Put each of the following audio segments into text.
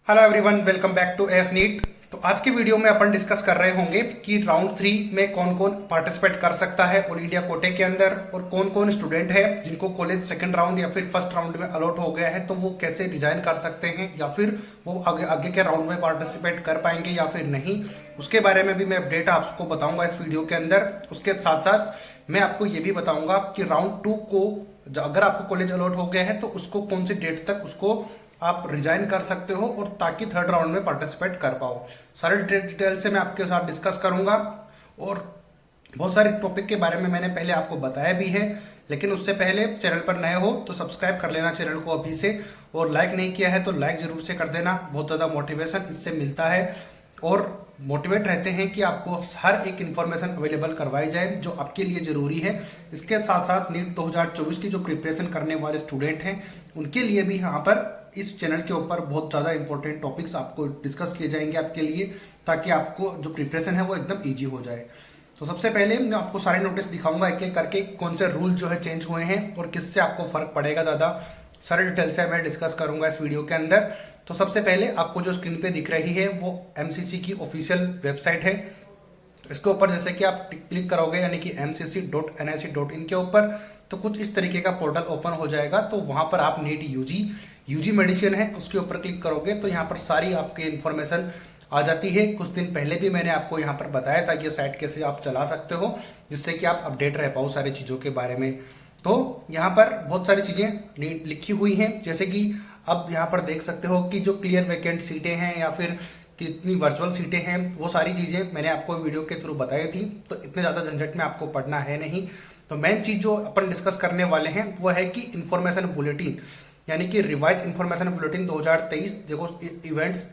Hello everyone, welcome back to S NEET. तो आज की वीडियो में अपन डिस्कस कर रहे होंगे कि राउंड 3 में कौन कौन पार्टिसिपेट कर सकता है ऑल इंडिया कोटे के अंदर, और कौन कौन स्टूडेंट है जिनको कॉलेज सेकंड राउंड या फिर फर्स्ट राउंड में अलॉट हो गया है, तो वो कैसे रिजाइन कर सकते हैं या फिर वो आगे आगे के राउंड में पार्टिसिपेट कर पाएंगे या फिर नहीं। उसके बारे में भी मैं अपडेट आपको बताऊंगा इस वीडियो के अंदर। उसके साथ साथ मैं आपको ये भी बताऊंगा कि राउंड 2 को अगर आपको कॉलेज अलॉट हो गया है तो उसको कौन सी डेट तक उसको आप रिजाइन कर सकते हो, और ताकि थर्ड राउंड में पार्टिसिपेट कर पाओ। सारे डिटेल से मैं आपके साथ डिस्कस करूंगा, और बहुत सारे टॉपिक के बारे में मैंने पहले आपको बताया भी है। लेकिन उससे पहले चैनल पर नए हो तो सब्सक्राइब कर लेना चैनल को अभी से, और लाइक नहीं किया है तो लाइक जरूर से कर देना। बहुत ज़्यादा मोटिवेशन इससे मिलता है और मोटिवेट रहते हैं कि आपको हर एक इन्फॉर्मेशन अवेलेबल करवाई जाए जो आपके लिए ज़रूरी है। इसके साथ साथ नीट 2024 की जो प्रिपरेशन करने वाले स्टूडेंट हैं उनके लिए भी यहाँ पर इस चैनल के ऊपर बहुत ज़्यादा इंपॉर्टेंट टॉपिक्स आपको डिस्कस किए जाएंगे आपके लिए, ताकि आपको जो प्रिपरेशन है वो एकदम ईजी हो जाए। तो सबसे पहले मैं आपको सारे नोटिस दिखाऊंगा एक एक करके, कौन से रूल जो है चेंज हुए हैं और किससे आपको फर्क पड़ेगा ज़्यादा। सारे डिटेल से मैं डिस्कस करूंगा इस वीडियो के अंदर। तो सबसे पहले आपको जो स्क्रीन पे दिख रही है वो एमसीसी की ऑफिशियल वेबसाइट है। तो इसके ऊपर जैसे कि आप क्लिक करोगे यानी कि mcc.nic.in के ऊपर, तो कुछ इस तरीके का पोर्टल ओपन हो जाएगा। तो वहां पर आप नीट यूजी मेडिसिन है उसके ऊपर क्लिक करोगे तो यहाँ पर सारी आपकी इन्फॉर्मेशन आ जाती है। कुछ दिन पहले भी मैंने आपको यहाँ पर बताया था ये साइट कैसे आप चला सकते हो, जिससे कि आप अपडेट रह पाओ सारी चीज़ों के बारे में। तो यहाँ पर बहुत सारी चीज़ें लिखी हुई हैं, जैसे कि अब यहाँ पर देख सकते हो कि जो क्लियर वैकेंट सीटें हैं या फिर कितनी वर्चुअल सीटें हैं, वो सारी चीज़ें मैंने आपको वीडियो के थ्रू बताई थी। तो इतने ज़्यादा झंझट में आपको पढ़ना है नहीं। तो मेन चीज़ जो अपन डिस्कस करने वाले हैं वो है कि इन्फॉर्मेशन बुलेटिन, यानी कि रिवाइज इन्फॉर्मेशन बुलेटिन 2023। देखो इवेंट्स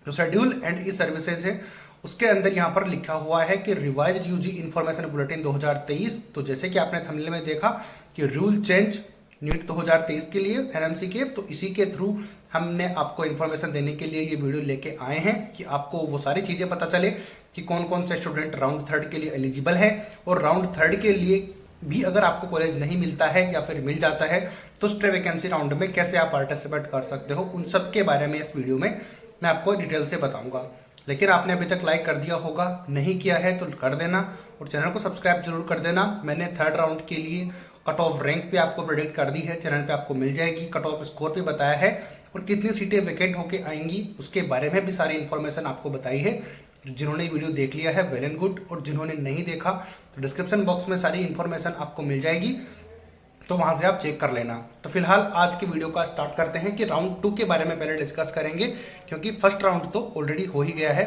जो शेड्यूल एंड ई सर्विसेज है उसके अंदर यहाँ पर लिखा हुआ है कि रिवाइज यूजी इन्फॉर्मेशन बुलेटिन 2023। तो जैसे कि आपने थंबनेल में देखा कि रूल चेंज नीट 2023 के लिए एनएमसी के, तो इसी के थ्रू हमने आपको इन्फॉर्मेशन देने के लिए ये वीडियो लेके आए हैं कि आपको वो सारी चीज़ें पता चले कि कौन कौन से स्टूडेंट राउंड थर्ड के लिए एलिजिबल है, और राउंड थर्ड के लिए भी अगर आपको कॉलेज नहीं मिलता है या फिर मिल जाता है तो स्ट्रे वैकेंसी राउंड में कैसे आप पार्टिसिपेट कर सकते हो, उन सब के बारे में इस वीडियो में मैं आपको डिटेल से बताऊंगा। लेकिन आपने अभी तक लाइक कर दिया होगा, नहीं किया है तो कर देना, और चैनल को सब्सक्राइब जरूर कर देना। मैंने थर्ड राउंड के लिए कट ऑफ रैंक पे आपको प्रेडिक्ट कर दी है, चैनल पे आपको मिल जाएगी। कट ऑफ स्कोर पे बताया है, और कितनी सीटें वैकेंट होके आएंगी उसके बारे में भी सारी इन्फॉर्मेशन आपको बताई है। जिन्होंने वीडियो देख लिया है वेल एंड गुड, और जिन्होंने नहीं देखा तो डिस्क्रिप्शन बॉक्स में सारी इन्फॉर्मेशन आपको मिल जाएगी, तो वहां से आप चेक कर लेना। तो फिलहाल आज की वीडियो का स्टार्ट करते हैं कि राउंड 2 के बारे में पहले डिस्कस करेंगे, क्योंकि फर्स्ट राउंड तो ऑलरेडी हो ही गया है,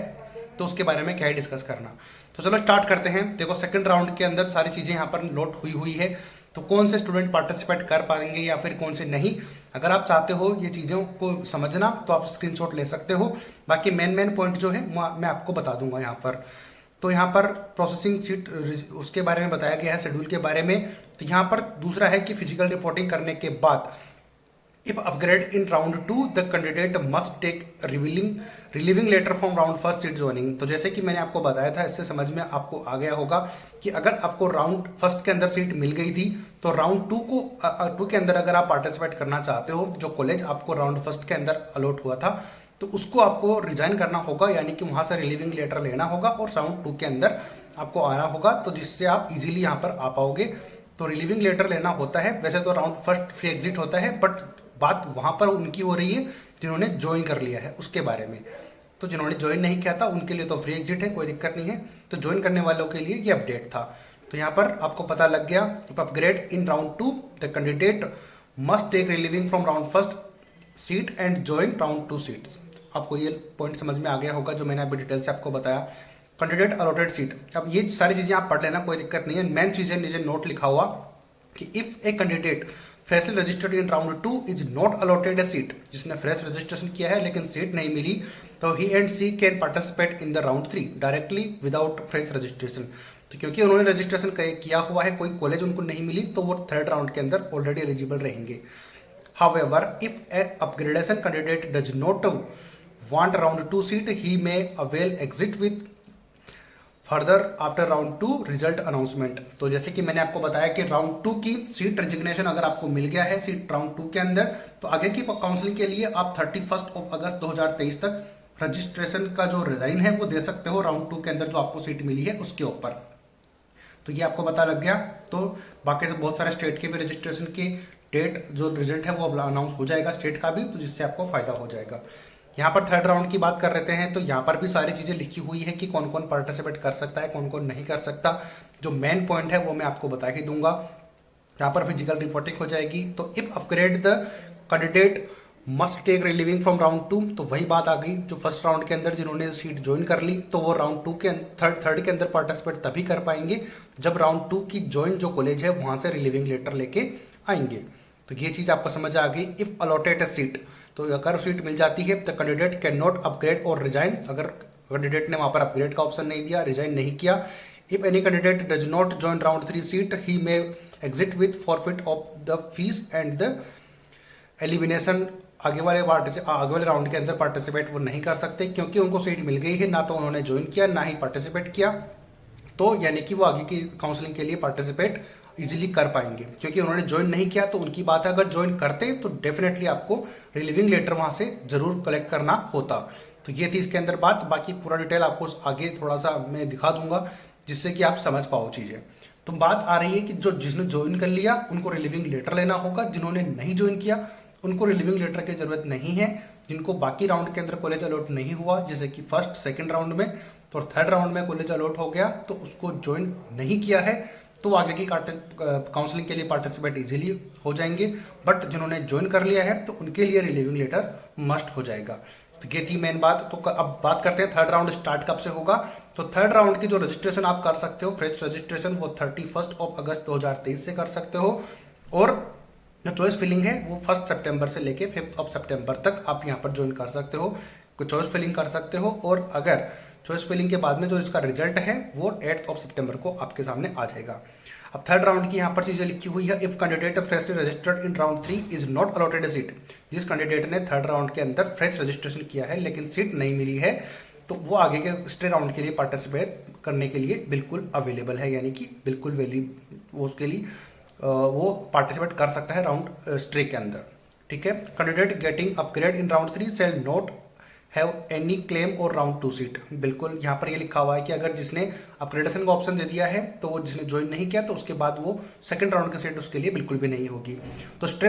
तो उसके बारे में क्या ही डिस्कस करना। तो चलो स्टार्ट करते हैं। देखो सेकंड राउंड के अंदर सारी चीज़ें यहाँ पर नोट हुई है, तो कौन से स्टूडेंट पार्टिसिपेट कर पाएंगे या फिर कौन से नहीं। अगर आप चाहते हो ये चीज़ों को समझना तो आप स्क्रीनशॉट ले सकते हो। बाकी मेन पॉइंट जो है मैं आपको बता दूंगा यहाँ पर। तो यहाँ पर प्रोसेसिंग सीट उसके बारे में बताया गया है, शेड्यूल के बारे में। तो यहाँ पर दूसरा है कि फिजिकल रिपोर्टिंग करने के बाद if upgrade in round 2 the candidate must take relieving letter from round first seat joining. तो जैसे कि मैंने आपको बताया था, इससे समझ में आपको आ गया होगा कि अगर आपको राउंड फर्स्ट के अंदर सीट मिल गई थी तो राउंड 2 के अंदर अगर आप पार्टिसिपेट करना चाहते हो, जो कॉलेज आपको राउंड फर्स्ट के अंदर अलॉट हुआ था, तो उसको आपको रिजाइन करना होगा, यानी कि वहां से रिलीविंग लेटर लेना होगा और राउंड 2 के अंदर आपको आना होगा, तो जिससे आप इजीली यहाँ पर आ पाओगे। तो रिलीविंग लेटर लेना होता है। वैसे तो राउंड फर्स्ट फ्री एग्जिट होता है, बट बात वहां पर उनकी हो रही है जिन्होंने ज्वाइन कर लिया है उसके बारे में। तो जिन्होंने ज्वाइन नहीं किया था उनके लिए तो फ्री एग्जिट है, कोई दिक्कत नहीं है। तो ज्वाइन करने वालों के लिए ये अपडेट था। तो यहाँ पर आपको पता लग गया, upgrade in round 2 the candidate must take relieving from round first seat and join round 2 seats. आपको ये पॉइंट समझ में आ गया होगा जो मैंने अभी डिटेल से आपको बताया। कैंडिडेट अलॉटेड सीट, अब ये सारी चीजें आप पढ़ लेना, कोई दिक्कत नहीं है। मेन चीजें नीचे नोट लिखा हुआ कि if a candidate freshly registered in round 2 is not allotted a seat, जिसने फ्रेश रजिस्ट्रेशन किया है लेकिन सीट नहीं मिली, तो he and she can participate in the round 3 directly without fresh registration. तो क्योंकि उन्होंने रजिस्ट्रेशन किया हुआ है, कोई कॉलेज उनको नहीं मिली, तो वो थर्ड राउंड के अंदर ऑलरेडी एलिजिबल रहेंगे। However, if a upgradation candidate does not want round 2 seat, he may avail exit with further after round 2 result announcement. तो जैसे कि मैंने आपको बताया कि राउंड 2 की सीट रेजिग्नेशन अगर आपको मिल गया है सीट राउंड 2 के अंदर, तो आगे की काउंसलिंग के लिए आप 31 अगस्त 2023 तक रजिस्ट्रेशन का जो रिजाइन है वो दे सकते हो राउंड 2 के अंदर जो आपको सीट मिली है उसके ऊपर। तो ये आपको पता लग गया। तो बाकी से बहुत सारे स्टेट के भी रजिस्ट्रेशन की डेट जो रिजल्ट है वो अनाउंस हो जाएगा स्टेट का भी, तो जिससे आपको फायदा हो जाएगा। यहाँ पर थर्ड राउंड की बात कर लेते हैं। तो यहाँ पर भी सारी चीज़ें लिखी हुई है कि कौन कौन पार्टिसिपेट कर सकता है, कौन कौन नहीं कर सकता। जो मेन पॉइंट है वो मैं आपको बता ही दूंगा। यहाँ पर फिजिकल रिपोर्टिंग हो जाएगी। तो if upgrade the candidate must take relieving from round 2, तो वही बात आ गई जो फर्स्ट राउंड के अंदर जिन्होंने सीट ज्वाइन कर ली, तो वो राउंड 2 के थर्ड के अंदर पार्टिसिपेट तभी कर पाएंगे जब राउंड 2 की ज्वाइन जो कॉलेज है वहां से रिलीविंग लेटर लेके आएंगे। तो ये चीज़ आपको समझ आ गई। इफ अलॉटेड अ सीट, तो अगर सीट मिल जाती है तो कैंडिडेट कैन नॉट अपग्रेड और रिजाइन। अगर कैंडिडेट ने वहां पर अपग्रेड का ऑप्शन नहीं दिया, रिजाइन नहीं किया, if any candidate does not join round 3 seat he may exit with forfeit of the fees and the elimination. आगे वाले राउंड के अंदर पार्टिसिपेट वो नहीं कर सकते क्योंकि उनको सीट मिल गई है, ना तो उन्होंने ज्वाइन किया ना ही पार्टिसिपेट किया। तो यानी कि वो आगे की काउंसलिंग के लिए पार्टिसिपेट इजीली कर पाएंगे। क्योंकि उन्होंने ज्वाइन नहीं किया तो उनकी बात है, अगर ज्वाइन करते तो डेफिनेटली आपको रिलीविंग लेटर वहां से जरूर कलेक्ट करना होता। तो ये थी इसके अंदर बात। बाकी पूरा डिटेल आपको आगे थोड़ा सा मैं दिखा दूंगा जिससे कि आप समझ पाओ चीजें। तो बात आ रही है कि जिसने ज्वाइन कर लिया उनको रिलीविंग लेटर लेना होगा, जिन्होंने नहीं ज्वाइन किया उनको रिलीविंग लेटर की जरूरत नहीं है। जिनको बाकी राउंड के अंदर कॉलेज अलॉट नहीं हुआ, जैसे कि फर्स्ट सेकंड राउंड में, तो थर्ड राउंड में कॉलेज अलॉट हो गया तो उसको ज्वाइन नहीं किया है, तो आगे की काउंसलिंग के लिए पार्टिसिपेट इजीली हो जाएंगे। बट जिन्होंने ज्वाइन कर लिया है तो उनके लिए रिलीविंग लेटर मस्ट हो जाएगा। तो ये थी मेन बात। तो अब बात करते हैं थर्ड राउंड स्टार्ट कब से होगा। तो थर्ड राउंड की जो रजिस्ट्रेशन आप कर सकते हो, फ्रेश रजिस्ट्रेशन, वो 31 अगस्त 2023 से कर सकते हो। और जो चॉइस फिलिंग है वो 1 सितंबर से लेके 5 सितंबर तक आप यहाँ पर ज्वाइन कर सकते हो, चॉइस फिलिंग कर सकते हो। और अगर चॉइस फिलिंग के बाद में जो इसका रिजल्ट है वो 8 सितंबर को आपके सामने आ जाएगा। अब थर्ड राउंड की यहाँ पर चीजें लिखी हुई है। If candidate freshly registered in round 3 is not allotted a seat, जिस कैंडिडेट ने थर्ड राउंड के अंदर फ्रेश रजिस्ट्रेशन किया है लेकिन सीट नहीं मिली है, तो वो आगे के स्टे राउंड के लिए पार्टिसिपेट करने के लिए बिल्कुल अवेलेबल है, यानी कि बिल्कुल वैलिड उसके लिए वो पार्टिसिपेट कर सकता है राउंड स्ट्रे के अंदर। ठीक है। Candidate getting upgrade in round 3 shall not have any claim और राउंड 2 सीट। बिल्कुल यहाँ पर ये लिखा हुआ है कि अगर जिसने अपग्रेडेशन का ऑप्शन दे दिया है तो वो जिसने ज्वाइन नहीं किया तो उसके बाद वो सेकंड राउंड की सीट उसके लिए बिल्कुल भी नहीं होगी। तो स्ट्रे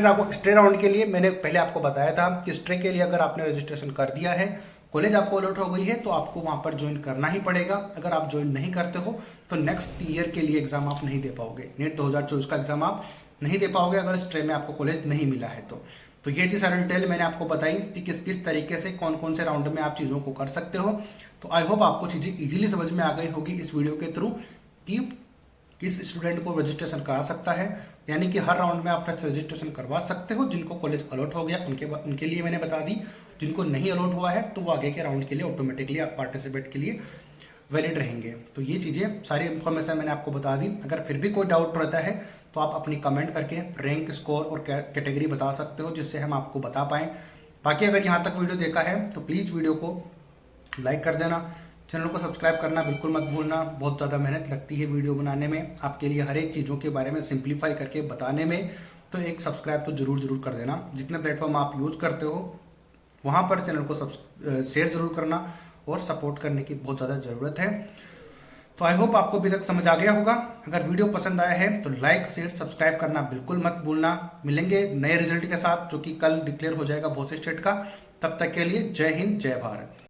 राउंड के लिए मैंने पहले आपको बताया था कि स्ट्रे के लिए अगर आपने रजिस्ट्रेशन कर दिया है, कॉलेज आपको अलॉट हो गई है, तो आपको वहां पर ज्वाइन करना ही पड़ेगा। अगर आप ज्वाइन नहीं करते हो तो नेक्स्ट ईयर के लिए एग्जाम आप नहीं दे पाओगे, नेट 2024 का एग्जाम आप नहीं दे पाओगे अगर स्ट्रे में आपको कॉलेज नहीं मिला है। तो ये थी सारी डिटेल मैंने आपको बताई कि किस किस तरीके से कौन कौन से राउंड में आप चीज़ों को कर सकते हो। तो आई होप आपको चीज़ें इजीली समझ में आ गई होगी इस वीडियो के थ्रू कि किस स्टूडेंट को रजिस्ट्रेशन करा सकता है, यानी कि हर राउंड में आप फ्रेश रजिस्ट्रेशन करवा सकते हो। जिनको कॉलेज अलॉट हो गया उनके लिए मैंने बता दी, जिनको नहीं अलॉट हुआ है तो वो आगे के राउंड के लिए ऑटोमेटिकली आप पार्टिसिपेट के लिए वैलिड रहेंगे। तो ये चीज़ें सारी इन्फॉर्मेशन मैंने आपको बता दी। अगर फिर भी कोई डाउट रहता है तो आप अपनी कमेंट करके रैंक, स्कोर और कैटेगरी बता सकते हो, जिससे हम आपको बता पाएँ। बाकी अगर यहाँ तक वीडियो देखा है तो प्लीज़ वीडियो को लाइक कर देना, चैनल को सब्सक्राइब करना बिल्कुल मत भूलना। बहुत ज़्यादा मेहनत लगती है वीडियो बनाने में, आपके लिए हर एक चीज़ों के बारे में सिंप्लीफाई करके बताने में, तो एक सब्सक्राइब तो जरूर कर देना। जितने प्लेटफॉर्म आप यूज़ करते हो वहाँ पर चैनल को शेयर जरूर करना और सपोर्ट करने की बहुत ज़्यादा ज़रूरत है। तो आई होप आपको अभी तक समझ आ गया होगा। अगर वीडियो पसंद आया है तो लाइक, शेयर, सब्सक्राइब करना बिल्कुल मत भूलना। मिलेंगे नए रिजल्ट के साथ जो कि कल डिक्लेयर हो जाएगा बहुत से स्टेट का। तब तक के लिए जय हिंद, जय भारत।